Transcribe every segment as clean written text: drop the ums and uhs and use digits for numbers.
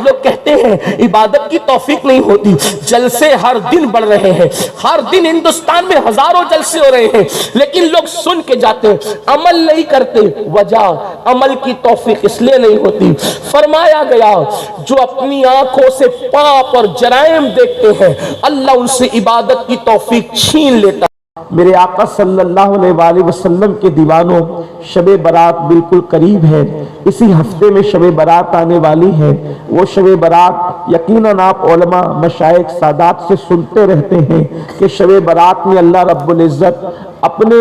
لوگ کہتے ہیں عبادت کی توفیق نہیں ہوتی، جلسے ہر دن بڑھ رہے ہیں، ہر دن ہندوستان میں ہزاروں جلسے ہو رہے ہیں، لیکن لوگ سن کے جاتے ہیں، عمل نہیں کرتے۔ وجہ عمل کی توفیق اس لیے نہیں ہوتی، فرمایا گیا جو اپنی آنکھوں سے پاپ اور جرائم دیکھتے ہیں اللہ ان سے عبادت کی توفیق چھین لیتا۔ میرے آقا صلی اللہ علیہ وآلہ وسلم کے دیوانوں، شب برات بالکل قریب ہے، اسی ہفتے میں شب برات آنے والی ہے۔ وہ شب برات یقیناً آپ علماء، مشائخ، سادات سے سنتے رہتے ہیں کہ شب برات میں اللہ رب العزت اپنے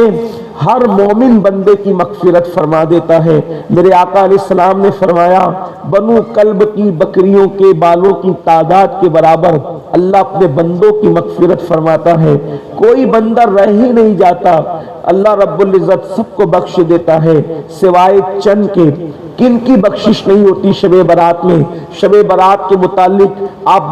ہر مومن بندے کی مغفرت فرما دیتا ہے۔ میرے آقا علیہ السلام نے فرمایا بنو کلب کی بکریوں کے بالوں کی تعداد کے برابر اللہ اپنے بندوں کی مغفرت فرماتا ہے، کوئی بندہ رہ ہی نہیں جاتا، اللہ رب العزت سب کو بخش دیتا ہے سوائے چند کے۔ کن کی بخشش نہیں ہوتی شب برات میں؟ شب برات کے متعلق آپ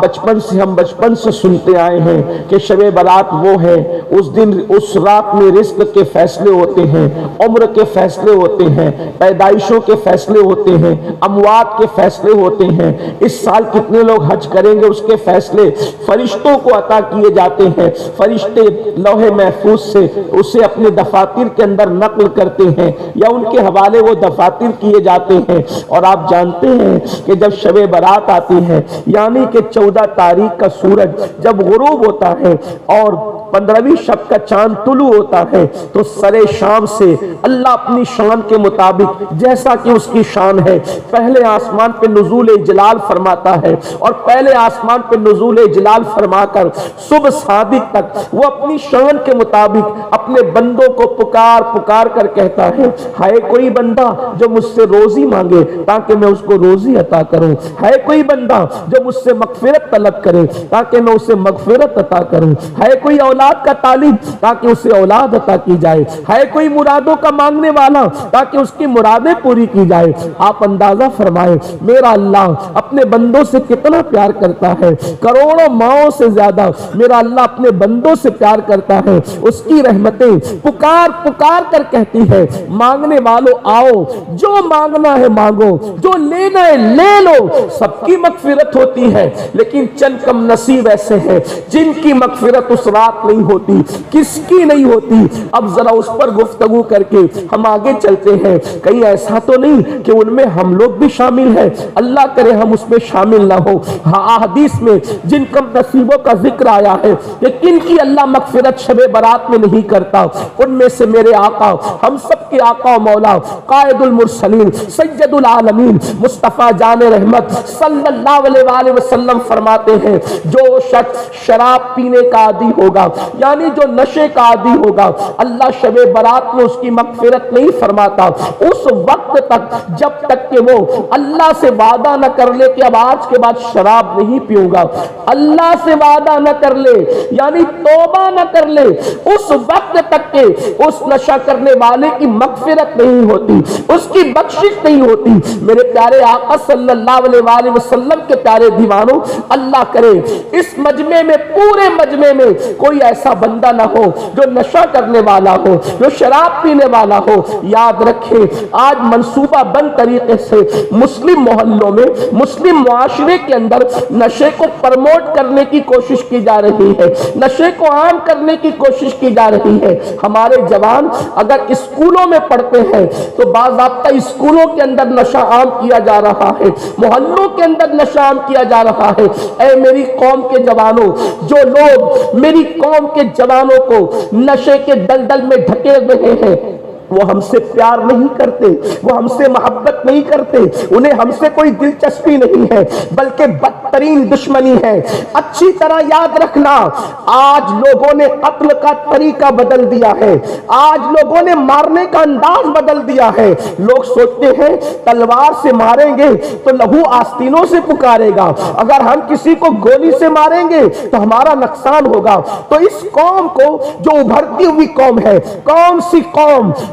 ہم بچپن سے سنتے آئے ہیں کہ شب برات وہ ہے، اس دن اس رات میں رزق کے فیصلے ہوتے ہیں، عمر کے فیصلے ہوتے ہیں، پیدائشوں کے فیصلے ہوتے ہیں، اموات کے فیصلے ہوتے ہیں، اس سال کتنے لوگ حج کریں گے اس کے فیصلے فرشتوں کو عطا کیے جاتے ہیں۔ فرشتے لوح محفوظ سے اسے اپنے دفاتر کے اندر نقل کرتے ہیں یا ان کے حوالے وہ دفاتر کیے جاتے ہیں۔ اور آپ جانتے ہیں کہ جب شب برات آتی ہے یعنی کہ 14 تاریخ کا سورج جب غروب ہوتا ہے اور 15ویں شب کا چاند طلوع ہوتا ہے تو سرے شام سے اللہ اپنی شان کے مطابق جیسا کہ اس کی شان ہے پہلے آسمان پہ نزول جلال فرماتا ہے، اور پہلے آسمان پہ نزول جلال فرما کر صبح صادق تک وہ اپنی شان کے مطابق اپنے بندوں کو پکار پکار کر کہتا ہے ہے کوئی بندہ جو مجھ سے روزی مانگے تاکہ میں اس کو روزی عطا کروں، ہے کوئی بندہ جو مجھ سے مغفرت طلب کرے تاکہ میں اسے مغفرت عطا کروں، ہے کوئی اولاد کا طالب تاکہ اسے اولاد عطا کی جائے، ہے کوئی مرادوں کا مانگنے والا تاکہ اس کی مرادیں پوری کی جائے۔ آپ اندازہ فرمائے میرا اللہ اپنے بندوں سے کتنا پیار کرتا ہے، کروڑوں ماؤں سے زیادہ میرا اللہ اپنے بندوں سے پیار کرتا ہے۔ اس کی رحمتیں پکار پکار کر کہتی ہے مانگنے والوں آؤ، جو مانگنا ہے مانگو، جو لینا ہے لے لو، سب کی مغفرت ہوتی ہے، لیکن چند کم نصیب ایسے ہیں جن کی مغفرت اس رات نہیں ہوتی۔ کس کی نہیں ہوتی؟ اب ذرا اس پر گفتگو کر کے ہم آگے چلتے ہیں، کہیں ایسا تو نہیں کہ ان میں ہم لوگ بھی شامل ہیں، اللہ کرے ہم اس میں شامل نہ ہو۔ حدیث میں جن کم نصیبوں کا ذکر آیا ہے کہ کن کی اللہ مغفرت شب برات میں نہیں کرتا، ان میں سے میرے آقا، ہم سب کے آقا و مولا، قائد المرسلین، سید العالمین، مصطفیٰ جان رحمت صلی اللہ علیہ وآلہ وسلم فرماتے ہیں جو شخص شراب پینے کا عادی ہوگا یعنی جو نشے کا عادی ہوگا اللہ شب برات میں اس کی مغفرت نہیں فرماتا اس وقت تک جب تک کہ وہ اللہ سے وعدہ نہ کر لے کہ اب آج کے بعد شراب نہیں پیوں گا، اللہ سے وعدہ نہ کر لے یعنی توبہ نہ کر لے، اس وقت تک کہ اس نشہ کرنے والے کی مغفرت نہیں ہوتی، اس کی بخشش نہیں ہوتی۔ میرے پیارے آقا صلی اللہ علیہ وآلہ وسلم کے پیارے دیوانوں، اللہ کرے اس مجمع میں، پورے مجمع میں کوئی ایسا بندہ نہ ہو جو نشہ کرنے والا ہو، جو شراب پینے والا ہو۔ یاد رکھیں آج منصوبہ بند طریقے سے مسلم محلوں میں، مسلم معاشرے کے اندر نشے کو پرموٹ کرنے کی کوشش کی جا رہی ہے، نشے کو عام کرنے کی کوشش کی جا رہی ہے۔ ہمارے جوان اگر اسکولوں میں پڑھتے ہیں تو باضابطہ اسکولوں کے اندر نشہ عام کیا جا رہا ہے، محلوں کے اندر نشہ عام کیا جا رہا ہے۔ اے میری قوم کے جوانوں، جو لوگ میری قوم کے جوانوں کو نشے کے دلدل میں ڈھکیل رہے ہیں وہ ہم سے پیار نہیں کرتے، وہ ہم سے محبت نہیں کرتے، انہیں ہم سے کوئی دلچسپی نہیں ہے بلکہ بدترین دشمنی ہے۔ اچھی طرح یاد رکھنا آج لوگوں نے قتل کا طریقہ بدل دیا ہے، آج لوگوں نے مارنے کا انداز بدل دیا ہے۔ لوگ سوچتے ہیں تلوار سے ماریں گے تو لہو آستینوں سے پکارے گا، اگر ہم کسی کو گولی سے ماریں گے تو ہمارا نقصان ہوگا۔ تو اس قوم کو جو ابھرتی ہوئی قوم ہے، کون سی قوم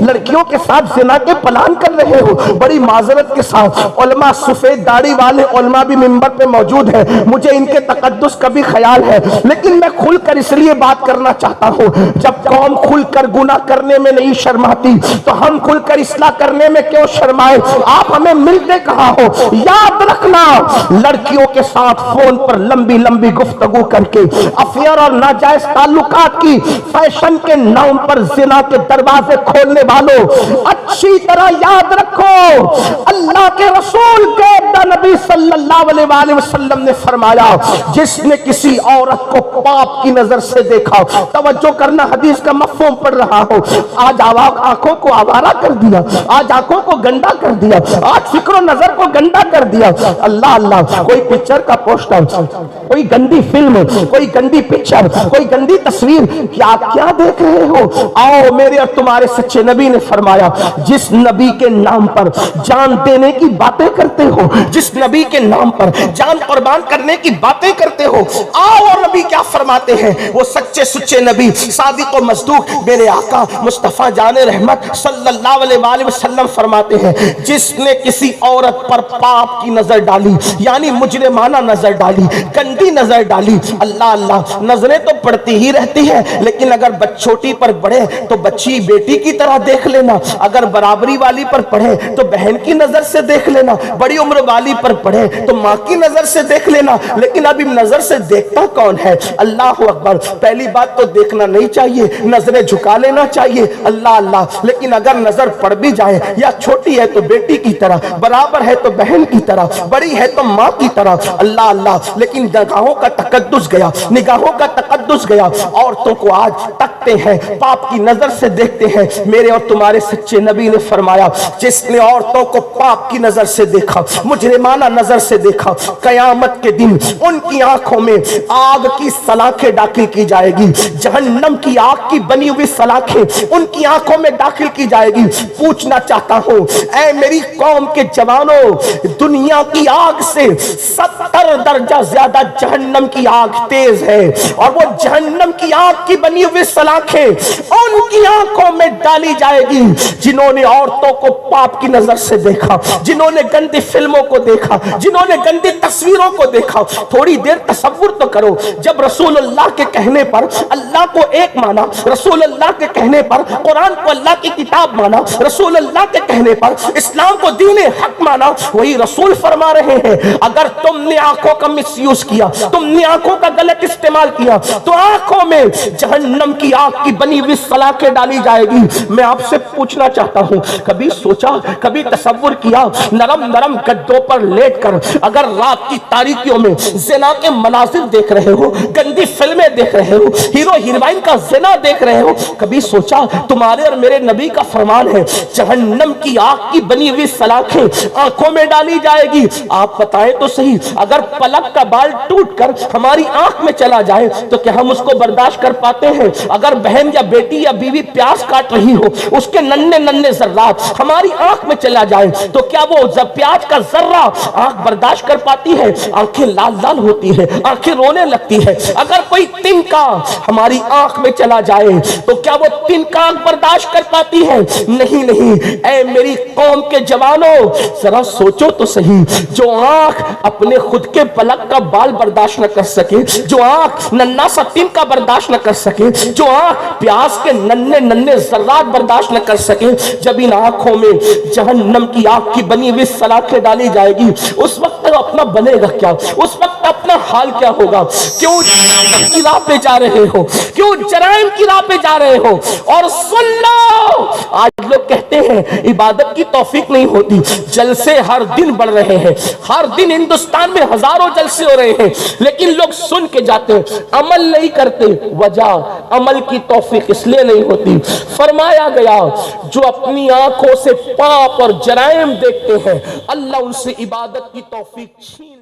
لڑکیوں کے ساتھ زنا کے پلان کر رہے ہو، بڑی معذرت کے ساتھ علماء سفید داڑھی والے علماء بھی منبر پہ موجود ہیں، مجھے ان کے تقدس کا بھی خیال ہے، لیکن میں کھل کر اس لیے بات کرنا چاہتا ہوں، جب قوم کھل کر گناہ کرنے میں نہیں شرماتی تو ہم کھل کر اصلاح کرنے میں کیوں شرمائے؟ آپ ہمیں ملتے کہاں ہو؟ یاد رکھنا، لڑکیوں کے ساتھ فون پر لمبی لمبی گفتگو کر کے افیئر اور ناجائز تعلقات کی فیشن کے نام پر زنا کے دروازے کھولنے والوں، اچھی طرح یاد رکھو، اللہ کے رسول کے نبی صلی اللہ علیہ وآلہ وسلم نے فرمایا، جس نے کسی عورت کو پاپ کی نظر سے دیکھا، توجہ کرنا حدیث کا مفہوم پڑھ رہا ہو، آج آنکھوں کو آوارہ کر دیا، آج آنکھوں کو گندا کر دیا، آج فکر و نظر کو گندا کر دیا، اللہ اللہ، کوئی پکچر کا پوسٹر، کوئی گندی فلم، کوئی گندی پکچر، کوئی گندی تصویر، کیا دیکھ رہے ہو؟ آؤ، میرے اور تمہارے سچے نبی نے فرمایا، جس نبی کے نام پر جان دینے کی باتیں کرتے ہو، جس نبی کے نام پر جان قربان کرنے کی باتیں کرتے ہو، آؤ، اور نبی کیا فرماتے ہیں؟ وہ سچے سچے نبی صادق و مصدوق میرے آقا مصطفیٰ جان رحمت صلی اللہ علیہ وآلہ وسلم فرماتے ہیں، جس نے کسی عورت پر پاپ کی نظر ڈالی، یعنی مجرمانہ نظر ڈالی، گندی نظر ڈالی، اللہ اللہ، نظریں تو پڑتی ہی رہتی ہے، لیکن اگر چھوٹی پر پڑھے تو بچی بیٹی کی طرح دیکھ لینا، اگر برابری والی پر پڑھے تو بہن کی نظر سے دیکھ لینا، بڑی عمر والی پر پڑھے تو ماں کی نظر سے دیکھ لینا، لیکن ابھی نظر سے دیکھتا کون ہے؟ اللہ اکبر، پہلی بات تو دیکھنا نہیں چاہیے، نظریں جھکا لینا چاہیے، اللہ اللہ، لیکن اگر نظر پڑ بھی جائے، یا چھوٹی ہے تو بیٹی کی طرح، برابر ہے تو بہن کی طرح، بڑی ہے تو ماں کی طرح، اللہ اللہ، لیکن نگاہوں کا تقدس گیا، نگاہوں کا تقدس گیا، عورتوں کو آج تکتے ہیں، پاپ کی نظر سے دیکھتے ہیں، میرے اور تمہارے سچے نبی نے فرمایا، جس نے عورتوں کو پاپ کی نظر سے دیکھا، مجرمانہ نظر سے دیکھا، قیامت کے دن ان کی آنکھوں میں آگ کی سلاخیں داخل کی جائے گی، جہنم کی آگ کی بنی ہوئی سلاخیں ان کی آنکھوں میں داخل کی جائے گی۔ پوچھنا چاہتا ہوں، اے میری قوم کے جوانوں، دنیا کی آگ سے 70 درجہ زیادہ جہنم کی آگ تیز ہے، اور وہ جہنم کی آگ کی بنی ہوئی سلاخیں ان کی آنکھوں میں ڈالی جائے گی جنہوں نے عورتوں کو پاپ کی نظر سے دیکھا، جنہوں نے گندی فلموں کو دیکھا، جنہوں نے گندی تصویروں کو دیکھا۔ تھوڑی دیر تصور تو کرو، جب رسول اللہ کے کہنے پر اللہ کو ایک مانا، رسول اللہ کے کہنے پر قرآن کو اللہ کی کتاب مانا، رسول اللہ کے کہنے پر اسلام کو دین حق مانا، وہی رسول فرما رہے ہیں، اگر تم نے آنکھوں کا مس یوز کیا، تم نے آنکھوں کا غلط استعمال کیا، تو آنکھوں میں جہنم کی آگ کی بنی ہوئی سلاخیں ڈالی جائے گی۔ میں آپ سے پوچھنا چاہتا ہوں، کبھی سوچا، کبھی تصور کیا، نرم نرم گدوں پر لیٹ کر اگر رات کی تاریکیوں میں زنا کے مناظر دیکھ رہے ہو، گندی فلمیں دیکھ رہے ہو، ہیرو ہیروئن کا زنا دیکھ رہے ہو، کبھی سوچا تمہارے اور میرے نبی کا فرمان ہے، جہنم کی آگ کی بنی ہوئی سلاخیں آنکھوں میں ڈالی جائے گی؟ آپ بتائیں تو صحیح، اگر پلک کا بال ٹوٹ کر ہماری آنکھ میں چلا جائے تو کیا ہم اس کو برداشت کر پاتے ہیں؟ اگر بہن یا بیٹی یا بیوی پیاز کاٹ رہی ہو، اس کے ننھے ننھے ذرات ہماری آنکھ میں چلا جائے تو کیا وہ پیاز کا ذرہ آنکھ برداشت کر پاتی ہے؟ آنکھیں لال لال ہوتی ہے، آنکھیں رونے لگتی ہے۔ اگر کوئی تنکا ہماری آنکھ میں چلا جائے تو کیا وہ تنکا آنکھ برداشت کر پاتی ہے؟ نہیں نہیں۔ اے میری قوم کے جوانوں، ذرا سوچو تو صحیح، جو آنکھ اپنے خود کے پلک کا بال برداشت نہ کر سکے، جو آنکھ ننھا سا تنکا برداشت نہ کر سکے، جو آنکھ پیاز کے ننھے ننھے ذرات برداشت نہ کر سکے، جب ان آنکھوں میں جہنم کی آگ کی بنی ہوئی سلاخیں ڈالی جائے گی، اس وقت اپنا بنے گا کیا؟ اس وقت اپنا حال کیا ہوگا؟ کیوں کی راہ پہ جا رہے ہو؟ کیوں جرائم کی راہ پہ جا رہے ہو؟ اور سن لو، آج لوگ کہتے ہیں عبادت کی توفیق نہیں ہوتی، جلسے ہر دن بڑھ رہے ہیں، ہر دن ہندوستان میں ہزاروں جلسے ہو رہے ہیں، لیکن لوگ سن کے جاتے ہیں، عمل نہیں کرتے۔ وجہ عمل کی توفیق اس لیے نہیں ہوتی، فرمایا گیا جو اپنی آنکھوں سے پاپ اور جرائم دیکھتے ہیں، اللہ ان سے عبادت کی توفیق چھین